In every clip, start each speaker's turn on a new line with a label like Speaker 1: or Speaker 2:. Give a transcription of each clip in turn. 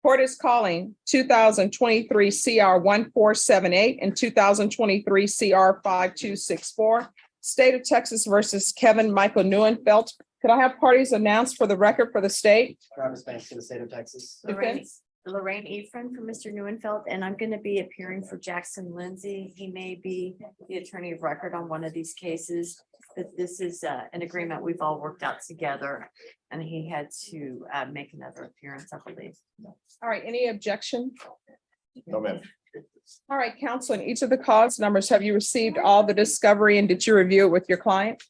Speaker 1: Court is calling 2023 CR 1478 and 2023 CR 5264. State of Texas versus Kevin Michael Neuenfeld. Could I have parties announced for the record for the state?
Speaker 2: Travis Banks to the state of Texas.
Speaker 3: Lorraine Ephraim for Mr. Neuenfeld, and I'm going to be appearing for Jackson Lindsay. He may be the attorney of record on one of these cases, but this is an agreement we've all worked out together, and he had to make another appearance, I believe.
Speaker 1: All right, any objection?
Speaker 2: No, ma'am.
Speaker 1: All right, counsel, in each of the cause numbers, have you received all the discovery and did you review it with your client?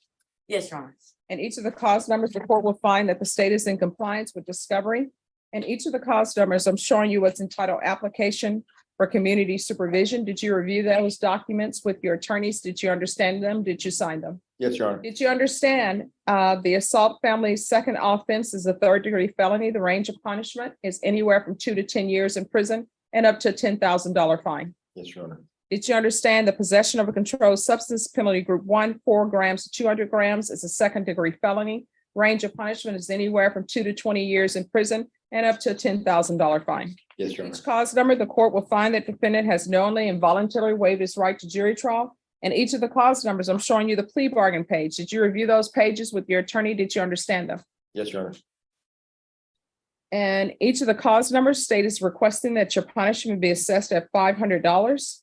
Speaker 3: Yes, Your Honor.
Speaker 1: In each of the cause numbers, the court will find that the state is in compliance with discovery. In each of the cause numbers, I'm showing you what's entitled application for community supervision. Did you review those documents with your attorneys? Did you understand them? Did you sign them?
Speaker 2: Yes, Your Honor.
Speaker 1: Did you understand the assault family's second offense is a third-degree felony? The range of punishment is anywhere from 2 to 10 years in prison and up to a $10,000 fine.
Speaker 2: Yes, Your Honor.
Speaker 1: Did you understand the possession of a controlled substance penalty group 1, 4 grams to 200 grams is a second-degree felony? Range of punishment is anywhere from 2 to 20 years in prison and up to a $10,000 fine.
Speaker 2: Yes, Your Honor.
Speaker 1: Each cause number, the court will find that defendant has knowingly and voluntarily waived his right to jury trial. And each of the cause numbers, I'm showing you the plea bargain page. Did you review those pages with your attorney? Did you understand them?
Speaker 2: Yes, Your Honor.
Speaker 1: And each of the cause numbers, state is requesting that your punishment be assessed at $500,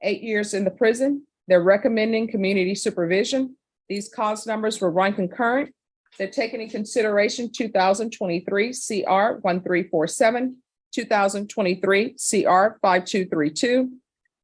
Speaker 1: 8 years in the prison. They're recommending community supervision. These cause numbers will run concurrent. They're taking into consideration 2023 CR 1347, 2023 CR 5232.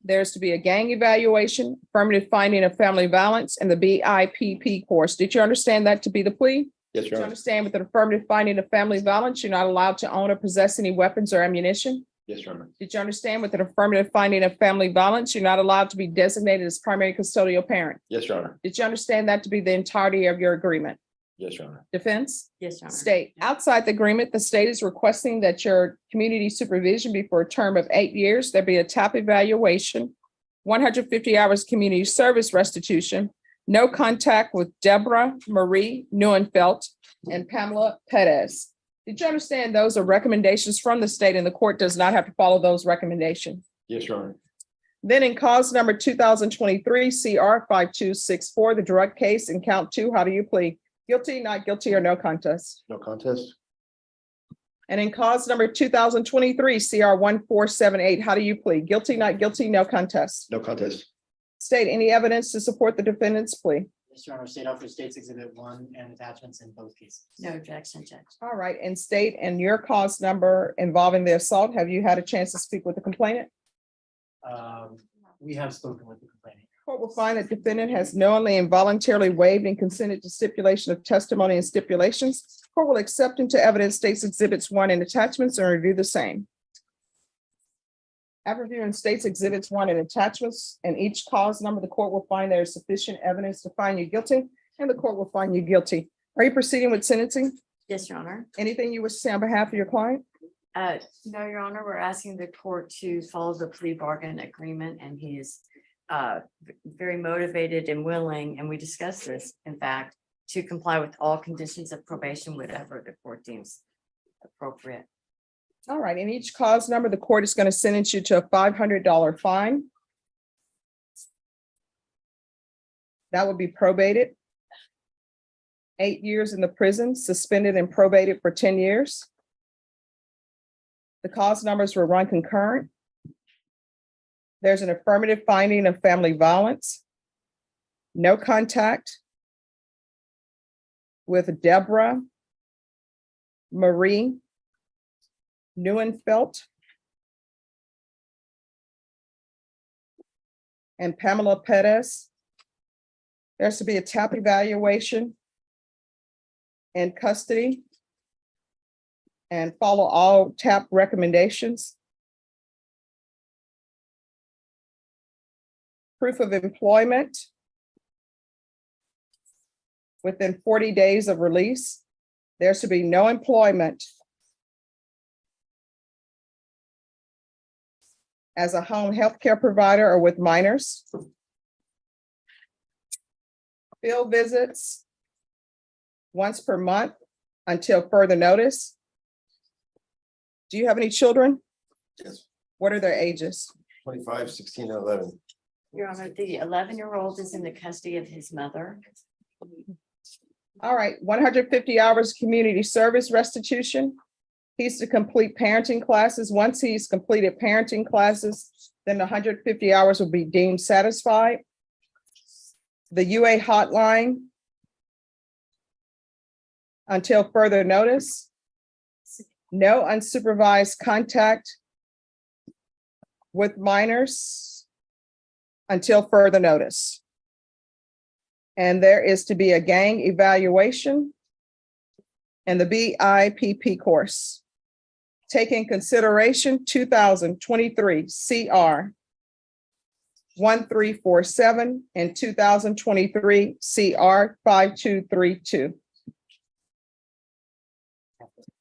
Speaker 1: There's to be a gang evaluation, affirmative finding of family violence, and the BIPP course. Did you understand that to be the plea?
Speaker 2: Yes,
Speaker 1: Did
Speaker 2: Your
Speaker 1: you
Speaker 2: Honor.
Speaker 1: understand with an affirmative finding of family violence, you're not allowed to own or possess any weapons or ammunition?
Speaker 2: Yes, Your Honor.
Speaker 1: Did you understand with an affirmative finding of family violence, you're not allowed to be designated as primary custodial parent?
Speaker 2: Yes, Your Honor.
Speaker 1: Did you understand that to be the entirety of your agreement?
Speaker 2: Yes, Your Honor.
Speaker 1: Defense?
Speaker 3: Yes, Your Honor.
Speaker 1: State, outside the agreement, the state is requesting that your community supervision be for a term of 8 years. There be a TAP evaluation, 150 hours community service restitution, no contact with Deborah Marie Neuenfeld and Pamela Perez. Did you understand those are recommendations from the state and the court does not have to follow those recommendations?
Speaker 2: Yes, Your Honor.
Speaker 1: Then in cause number 2023 CR 5264, the drug case in count 2, how do you plead? Guilty, not guilty, or no contest?
Speaker 2: No contest.
Speaker 1: And in cause number 2023 CR 1478, how do you plead? Guilty, not guilty, no contest?
Speaker 2: No contest.
Speaker 1: State any evidence to support the defendant's plea?
Speaker 4: Yes, Your Honor, state offer states exhibit 1 and attachments in both cases.
Speaker 3: No objection, Judge.
Speaker 1: All right, and state and your cause number involving the assault, have you had a chance to speak with the complainant?
Speaker 4: We have spoken with the complainant.
Speaker 1: Court will find that defendant has knowingly and voluntarily waived and consented to stipulation of testimony and stipulations. Court will accept into evidence states exhibits 1 and attachments and review the same. After reviewing states exhibits 1 and attachments and each cause number, the court will find there is sufficient evidence to find you guilty and the court will find you guilty. Are you proceeding with sentencing?
Speaker 3: Yes, Your Honor.
Speaker 1: Anything you wish to say on behalf of your client?
Speaker 3: No, Your Honor, we're asking the court to follow the plea bargain agreement, and he is very motivated and willing, and we discussed this, in fact, to comply with all conditions of probation, whatever the court deems appropriate.
Speaker 1: All right, in each cause number, the court is going to sentence you to a $500 fine. That will be probated. 8 years in the prison, suspended and probated for 10 years. The cause numbers will run concurrent. There's an affirmative finding of family violence. No contact with Deborah Marie Neuenfeld and Pamela Perez. There's to be a TAP evaluation and custody and follow all TAP recommendations. Proof of employment within 40 days of release. There's to be no employment as a home health care provider or with minors. Field visits once per month until further notice. Do you have any children?
Speaker 2: Yes.
Speaker 1: What are their ages?
Speaker 2: 25, 16, and 11.
Speaker 3: Your Honor, the 11-year-old is in the custody of his mother.
Speaker 1: All right, 150 hours community service restitution. He's to complete parenting classes. Once he's completed parenting classes, then the 150 hours will be deemed satisfied. The UA hotline until further notice. No unsupervised contact with minors until further notice. And there is to be a gang evaluation and the BIPP course. Take in consideration 2023 CR 1347 and 2023 CR 5232.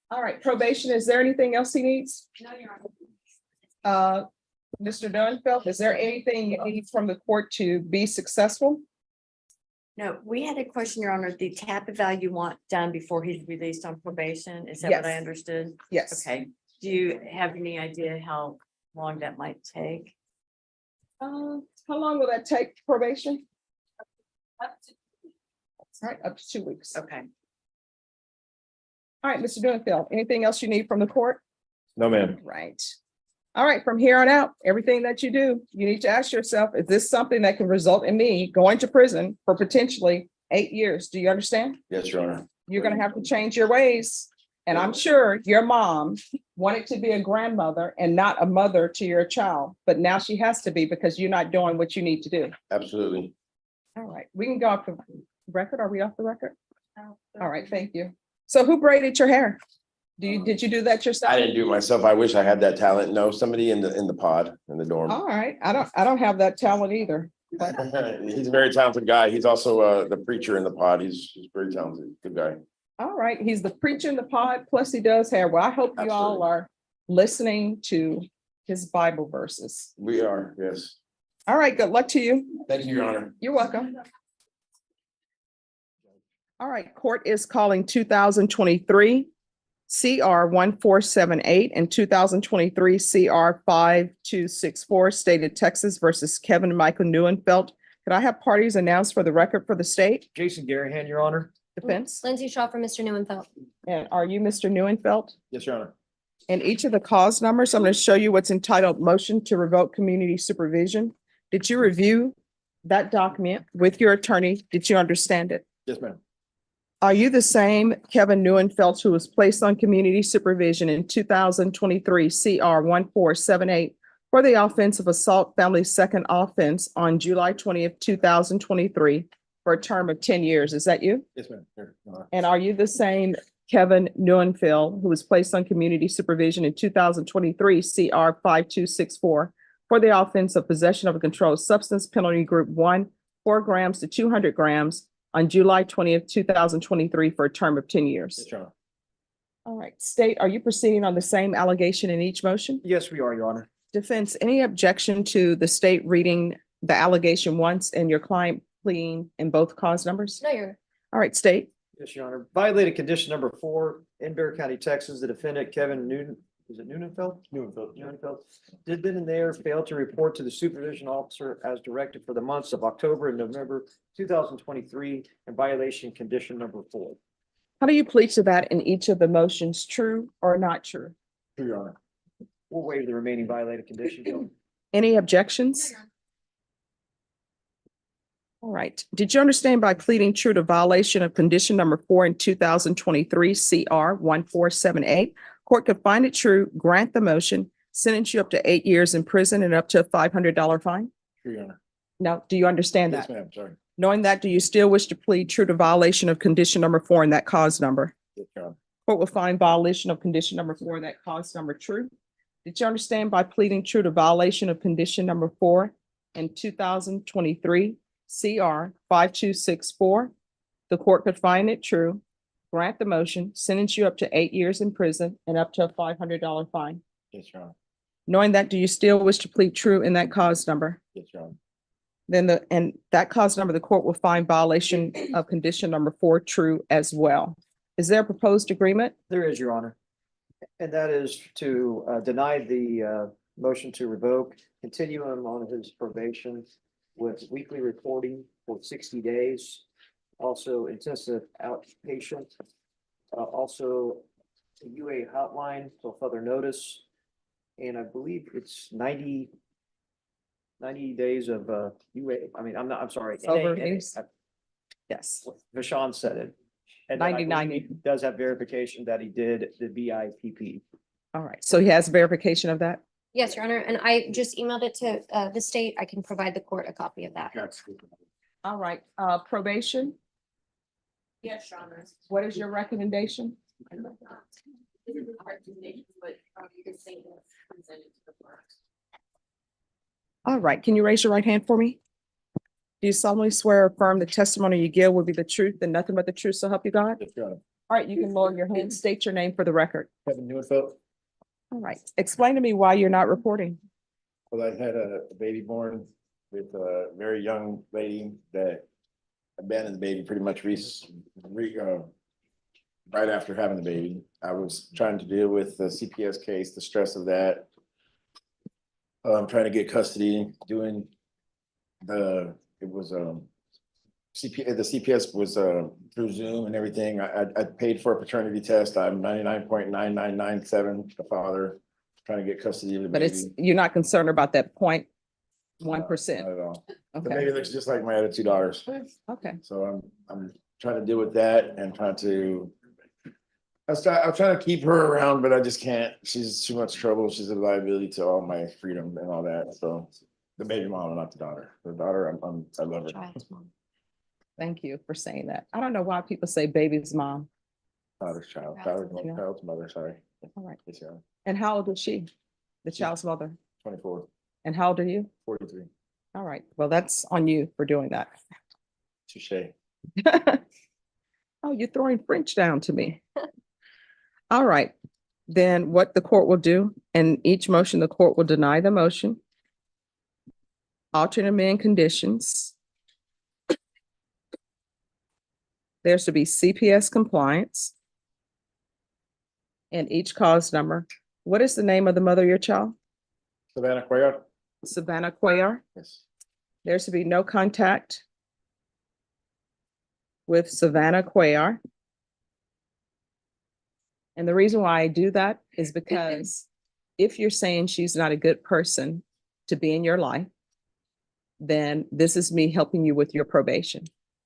Speaker 1: All right, probation, is there anything else he needs?
Speaker 3: No, Your Honor.
Speaker 1: Mr. Dunfeld, is there anything you need from the court to be successful?
Speaker 3: No, we had a question, Your Honor. The tap eval you want done before he's released on probation. Is that what I
Speaker 1: Yes.
Speaker 3: understood?
Speaker 1: Yes.
Speaker 3: Okay. Do you have any idea how long that might take?
Speaker 1: How long will that take probation? All right, up to 2 weeks.
Speaker 3: Okay.
Speaker 1: All right, Mr. Dunfeld, anything else you need from the court?
Speaker 2: No, ma'am.
Speaker 1: Right. All right, from here on out, everything that you do, you need to ask yourself, is this something that can result in me going to prison for potentially 8 years? Do you understand?
Speaker 2: Yes, Your Honor.
Speaker 1: You're gonna have to change your ways. And I'm sure your mom wanted to be a grandmother and not a mother to your child, but now she has to be because you're not doing what you need to do.
Speaker 2: Absolutely.
Speaker 1: All right, we can go off the record. Are we off the record? All right, thank you. So who braided your hair? Did you do that yourself?
Speaker 2: I didn't do it myself. I wish I had that talent. No, somebody in the pod, in the dorm.
Speaker 1: All right, I don't have that talent either. But
Speaker 2: He's a very talented guy. He's also the preacher in the pod. He's very talented. Good guy.
Speaker 1: all right, he's the preacher in the pod, plus he does hair. Well, I hope you all
Speaker 2: Absolutely.
Speaker 1: are listening to his Bible verses.
Speaker 2: We are, yes.
Speaker 1: All right, good luck to you.
Speaker 2: Thank you, Your Honor.
Speaker 1: You're welcome. All right, court is calling 2023 CR 1478 and 2023 CR 5264, State of Texas versus Kevin Michael Neuenfeld. Could I have parties announced for the record for the state
Speaker 5: Jason Garahan, Your Honor.
Speaker 1: defense?
Speaker 6: Lindsay Shaw for Mr. Neuenfeld.
Speaker 1: And are you Mr. Neuenfeld?
Speaker 2: Yes, Your Honor.
Speaker 1: And each of the cause numbers, I'm going to show you what's entitled Motion to Revoke Community Supervision. Did you review that document with your attorney? Did you understand it?
Speaker 2: Yes, ma'am.
Speaker 1: Are you the same Kevin Neuenfeld who was placed on community supervision in 2023 CR 1478 for the offense of assault family second offense on July 20th, 2023 for a term of 10 years? Is that you?
Speaker 2: Yes, ma'am. Here, Your Honor.
Speaker 1: And are you the same Kevin Neuenfeld who was placed on community supervision in 2023 CR 5264 for the offense of possession of a controlled substance penalty group 1, 4 grams to 200 grams on July 20th, 2023 for a term of 10 years?
Speaker 2: Yes, Your Honor.
Speaker 1: All right, state, are you proceeding on the same allegation in each motion?
Speaker 5: Yes, we are, Your Honor.
Speaker 1: Defense, any objection to the state reading the allegation once and your client pleading in both cause numbers?
Speaker 6: No, you're,
Speaker 1: All right, state.
Speaker 5: Yes, Your Honor. Violated condition number 4 in Bear County, Texas. The defendant, Kevin Newton, is it Neuenfeld? Neuenfeld. Did then and there fail to report to the supervision officer as directed for the months of October and November 2023 in violation condition number 4.
Speaker 1: How do you plead to that in each of the motions, true or not true?
Speaker 2: True, Your Honor.
Speaker 5: We'll waive the remaining violated conditions. Your Honor.
Speaker 1: Any objections? All right. Did you understand by pleading true to violation of condition number 4 in 2023 CR 1478? Court could find it true, grant the motion, sentence you up to 8 years in prison and up to a $500 fine?
Speaker 2: True, Your Honor.
Speaker 1: Now, do you understand
Speaker 2: Yes,
Speaker 1: that?
Speaker 2: ma'am. Sorry.
Speaker 1: Knowing that, do you still wish to plead true to violation of condition number 4 in that cause number?
Speaker 2: Yes, Your Honor.
Speaker 1: Court will find violation of condition number 4 in that cause number true. Did you understand by pleading true to violation of condition number 4 in 2023 CR 5264? The court could find it true, grant the motion, sentence you up to 8 years in prison and up to a $500 fine.
Speaker 2: Yes, Your Honor.
Speaker 1: Knowing that, do you still wish to plead true in that cause number?
Speaker 2: Yes, Your Honor.
Speaker 1: Then and that cause number, the court will find violation of condition number 4 true as well. Is there a proposed agreement?
Speaker 5: There is, Your Honor. And that is to deny the motion to revoke, continue him on his probation with weekly reporting for 60 days. Also intensive outpatient, also a UA hotline till further notice. And I believe it's 90 days of UA, I'm sorry.
Speaker 1: Sober
Speaker 5: NA.
Speaker 1: days. Yes.
Speaker 5: Vashon said it. And then I
Speaker 1: 90,
Speaker 5: believe
Speaker 1: 90.
Speaker 5: he does have verification that he did the BIP.
Speaker 1: All right. So he has verification of that?
Speaker 6: Yes, Your Honor, and I just emailed it to the state. I can provide the court a copy of that.
Speaker 1: All right, probation,
Speaker 3: Yes, Your Honor.
Speaker 1: what is your recommendation? All right, can you raise your right hand for me? Do you solemnly swear or affirm the testimony you give will be the truth and nothing but the truth, so help you God?
Speaker 2: Yes, Your Honor.
Speaker 1: All right, you can lower your hand, state your name for the record.
Speaker 2: Kevin Neufeld.
Speaker 1: All right, explain to me why you're not reporting.
Speaker 2: Well, I had a baby born with a very young lady that abandoned the baby pretty much right after having the baby. I was trying to deal with the CPS case, the stress of that. I'm trying to get custody, doing the CPS was through Zoom and everything. I paid for a paternity test. I'm 99.9997, the father, trying to get custody of the
Speaker 1: But it's,
Speaker 2: baby.
Speaker 1: you're not concerned about that 0.1%.
Speaker 2: Not at all. The
Speaker 1: Okay,
Speaker 2: baby looks just like my other two daughters.
Speaker 1: okay.
Speaker 2: So I'm trying to deal with that and trying to. I'm trying to keep her around, but I just can't. She's too much trouble. She's a liability to all my freedom and all that. So the baby mom, not the daughter. The daughter, I love her.
Speaker 6: Child's mom.
Speaker 1: Thank you for saying that. I don't know why people say baby's mom.
Speaker 2: Daughter's child,
Speaker 1: Yeah.
Speaker 2: child's mother, sorry.
Speaker 1: All right.
Speaker 2: Yes, yeah.
Speaker 1: And how old is she? The child's mother?
Speaker 2: 24,
Speaker 1: And how old are you?
Speaker 2: 43.
Speaker 1: All right, well, that's on you for doing that.
Speaker 2: Touche.
Speaker 1: Oh, you're throwing French down to me. All right, then what the court will do, in each motion, the court will deny the motion. Alternate amend conditions. There's to be CPS compliance. And each cause number. What is the name of the mother of your child?
Speaker 2: Savannah Cuellar?
Speaker 1: Savannah Cuellar.
Speaker 2: Yes.
Speaker 1: There's to be no contact with Savannah Cuellar. And the reason why I do that is because if you're saying she's not a good person to be in your life, then this is me helping you with your probation.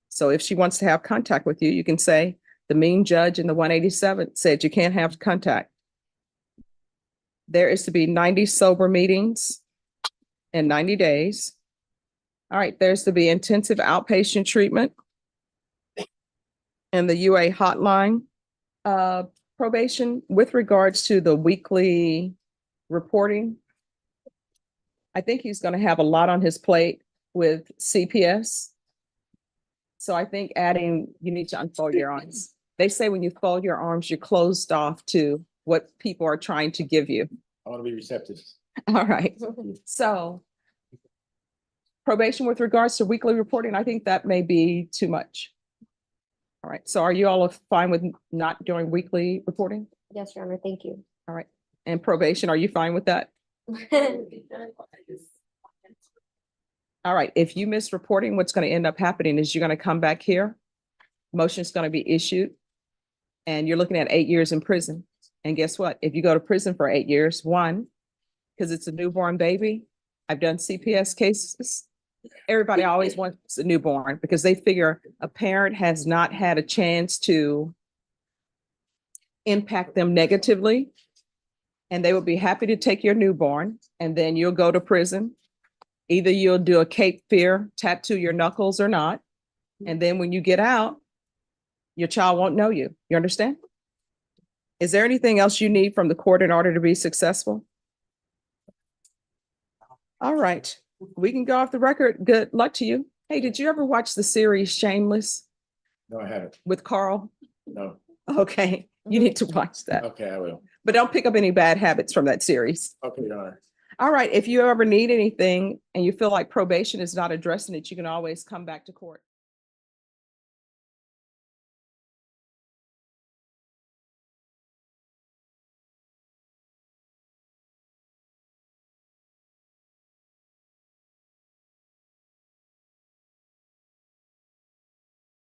Speaker 1: So if she wants to have contact with you, you can say, the mean judge in the 187 said you can't have contact. There is to be 90 sober meetings in 90 days. All right, there's to be intensive outpatient treatment and the UA hotline. Probation with regards to the weekly reporting. I think he's going to have a lot on his plate with CPS. So I think adding, you need to unfold your arms. They say when you fold your arms, you're closed off to what people are trying to give you.
Speaker 2: I want to be receptive.
Speaker 1: All right, so probation with regards to weekly reporting, I think that may be too much. All right, so are you all fine with not doing weekly reporting?
Speaker 6: Yes, Your Honor, thank you.
Speaker 1: All right, and probation, are you fine with that? All right, if you miss reporting, what's going to end up happening is you're going to come back here. Motion is going to be issued. And you're looking at 8 years in prison. And guess what? If you go to prison for 8 years, one, because it's a newborn baby. I've done CPS cases. Everybody always wants a newborn because they figure a parent has not had a chance to impact them negatively. And they will be happy to take your newborn and then you'll go to prison. Either you'll do a Cape Fear, tattoo your knuckles or not. And then when you get out, your child won't know you. You understand? Is there anything else you need from the court in order to be successful? All right, we can go off the record. Good luck to you. Hey, did you ever watch the series Shameless
Speaker 2: No, I haven't.
Speaker 1: with Carl?
Speaker 2: No.
Speaker 1: Okay, you need to watch that,
Speaker 2: Okay, I will.
Speaker 1: but don't pick up any bad habits from that series.
Speaker 2: Okay, Your Honor.
Speaker 1: All right, if you ever need anything and you feel like probation is not addressing it, you can always come back to court.